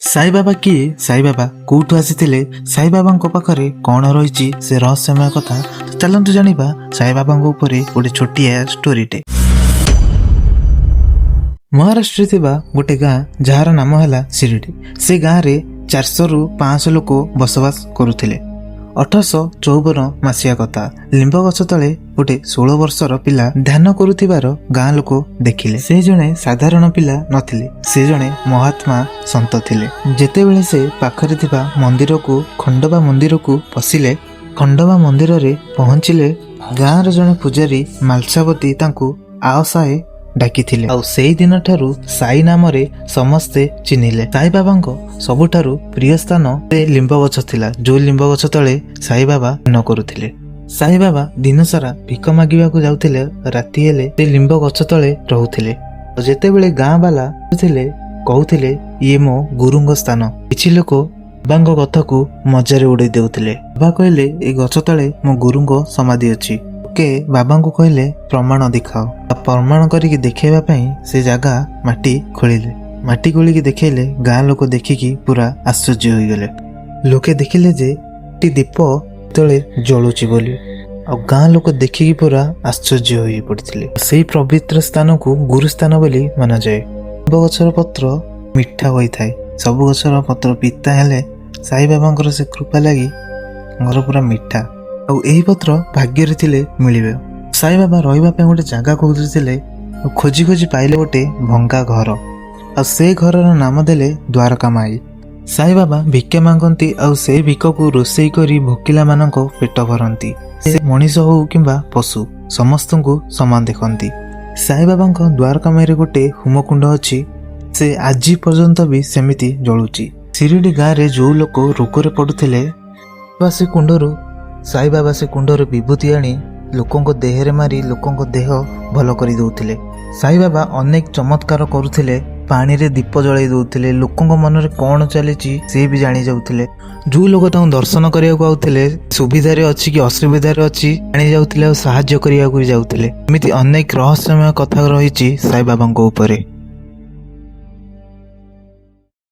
ସାଇବାବା କିଏ? ସାଇବାବା କୋଉଠୁ ଆସିଥିଲେ? ସାଇବାବାଙ୍କ ପାଖରେ କ'ଣ ରହିଛି ସେ ରହସ୍ୟମୟ କଥା? ଚାଲନ୍ତୁ ଜାଣିବା ସାଇବାବାଙ୍କ ଉପରେ ଗୋଟେ ଛୋଟିଆ ଷ୍ଟୋରିଟେ। ମହାରାଷ୍ଟ୍ରରେ ଥିବା ଗୋଟେ ଗାଁ ଯାହାର ନାମ ହେଲା ଶିରିଡି। ସେ ଗାଁରେ 400ରୁ 500 ଲୋକ ବସବାସ କରୁଥିଲେ। 1854 ମସିହା କଥା। ଲିମ୍ବ ଗଛ ତଳେ ଗୋଟେ 16 ବର୍ଷର ପିଲା ଧ୍ୟାନ କରୁଥିବାର ଗାଁ ଲୋକ ଦେଖିଲେ। ସେ ଜଣେ ସାଧାରଣ ପିଲା ନଥିଲେ, ସେ ଜଣେ ମହାତ୍ମା ସନ୍ଥ ଥିଲେ। ଯେତେବେଳେ ସେ ପାଖରେ ଥିବା ମନ୍ଦିରକୁ ଖଣ୍ଡବା ମନ୍ଦିରକୁ ପଶିଲେ, ଖଣ୍ଡବା ମନ୍ଦିରରେ ପହଞ୍ଚିଲେ, ଗାଁର ଜଣେ ପୂଜାରୀ ମାଲସାବତୀ ତାଙ୍କୁ ଆଓସାଏ ଡାକିଥିଲେ। ଆଉ ସେଇ ଦିନ ଠାରୁ ସାଇ ନାମରେ ସମସ୍ତେ ଚିହ୍ନିଲେ। ସାଇବାବାଙ୍କ ସବୁଠାରୁ ପ୍ରିୟ ସ୍ଥାନ ସେ ଲିମ୍ବ ଗଛ ଥିଲା, ଯୋଉ ଲିମ୍ବ ଗଛ ତଳେ ସାଇବାବା ଧ୍ୟାନ କରୁଥିଲେ। ସାଇବାବା ଦିନସାରା ଭିକ ମାଗିବାକୁ ଯାଉଥିଲେ, ରାତି ହେଲେ ସେ ଲିମ୍ବ ଗଛ ତଳେ ରହୁଥିଲେ। ଯେତେବେଳେ ଗାଁ ବାଲା ଥିଲେ କହୁଥିଲେ ଇଏ ମୋ ଗୁରୁଙ୍କ ସ୍ଥାନ, କିଛି ଲୋକ ବାବାଙ୍କ କଥାକୁ ମଜାରେ ଉଡେଇ ଦେଉଥିଲେ। ବାବା କହିଲେ ଏ ଗଛ ତଳେ ମୋ ଗୁରୁଙ୍କ ସମାଧି ଅଛି। ଲୋକେ ବାବାଙ୍କୁ କହିଲେ ପ୍ରମାଣ ଦେଖାଅ। ପ୍ରମାଣ କରିକି ଦେଖେଇବା ପାଇଁ ସେ ଜାଗା ମାଟି ଖୋଳିଲେ। ମାଟି ଖୋଳିକି ଦେଖେଇଲେ, ଗାଁ ଲୋକ ଦେଖିକି ପୁରା ଆଶ୍ଚର୍ଯ୍ୟ ହୋଇଗଲେ। ଲୋକେ ଦେଖିଲେ ଯେ ଦୀପ ତଳେ ଜଳୁଛି ବୋଲି, ଆଉ ଗାଁ ଲୋକ ଦେଖିକି ପୁରା ଆଶ୍ଚର୍ଯ୍ୟ ହୋଇ ପଡିଥିଲେ। ସେଇ ପବିତ୍ର ସ୍ଥାନକୁ ଗୁରୁ ସ୍ଥାନ ବୋଲି ମନାଯାଏ। ଲିମ୍ବ ଗଛର ପତ୍ର ମିଠା ହୋଇଥାଏ। ସବୁ ଗଛର ପତ୍ର ପିତା ହେଲେ ସାଇବାବାଙ୍କର ସେ କୃପା ଲାଗି ଘର ପୁରା ମିଠା। ଆଉ ଏହି ପତ୍ର ଭାଗ୍ୟରେ ଥିଲେ ମିଳିବେ। ସାଇବାବା ରହିବା ପାଇଁ ଗୋଟେ ଜାଗା ଖୋଜୁଥିଲେ, ଖୋଜି ଖୋଜି ପାଇଲେ ଗୋଟେ ଭଙ୍ଗା ଘର, ଆଉ ସେ ଘରର ନାମ ଦେଲେ ଦ୍ୱାରକା ମାଇ। ସାଇବାବା ଭିକ୍ଷା ମାଗନ୍ତି, ଆଉ ସେଇ ଭିକକୁ ରୋଷେଇ କରି ଭୋକିଲା ମାନଙ୍କ ପେଟ ଭରନ୍ତି। ସେ ମଣିଷ ହଉ କିମ୍ବା ପଶୁ, ସମସ୍ତଙ୍କୁ ସମାନ ଦେଖନ୍ତି। ସାଇବାବାଙ୍କ ଦ୍ୱାରକା ମାଇରେ ଗୋଟେ ହୋମକୁଣ୍ଡ ଅଛି, ସେ ଆଜି ପର୍ଯ୍ୟନ୍ତ ବି ସେମିତି ଜଳୁଛି। ଶିରିଡି ଗାଁରେ ଯୋଉ ଲୋକ ରୋଗରେ ପଡୁଥିଲେ, ସେ କୁଣ୍ଡରୁ ସାଇବାବା ସେ କୁଣ୍ଡରୁ ବିଭୂତି ଆଣି ଲୋକଙ୍କ ଦେହରେ ମାରି ଲୋକଙ୍କ ଦେହ ଭଲ କରି ଦଉଥିଲେ। ସାଇବାବା ଅନେକ ଚମତ୍କାର କରୁଥିଲେ। ପାଣିରେ ଦୀପ ଜଳାଇ ଦଉଥିଲେ, ଲୋକଙ୍କ ମନରେ କ'ଣ ଚାଲିଛି ସେ ବି ଜାଣି ଯାଉଥିଲେ। ଯୋଉ ଲୋକ ତାଙ୍କୁ ଦର୍ଶନ କରିବାକୁ ଆଉଥିଲେ, ସୁବିଧାରେ ଅଛି କି ଅସୁବିଧାରେ ଅଛି ଜାଣି ଯାଉଥିଲେ, ଆଉ ସାହାଯ୍ୟ କରିବାକୁ ବି ଯାଉଥିଲେ। ଏମିତି ଅନେକ ରହସ୍ୟମୟ କଥା ରହିଛି ସାଇବାବାଙ୍କ ଉପରେ।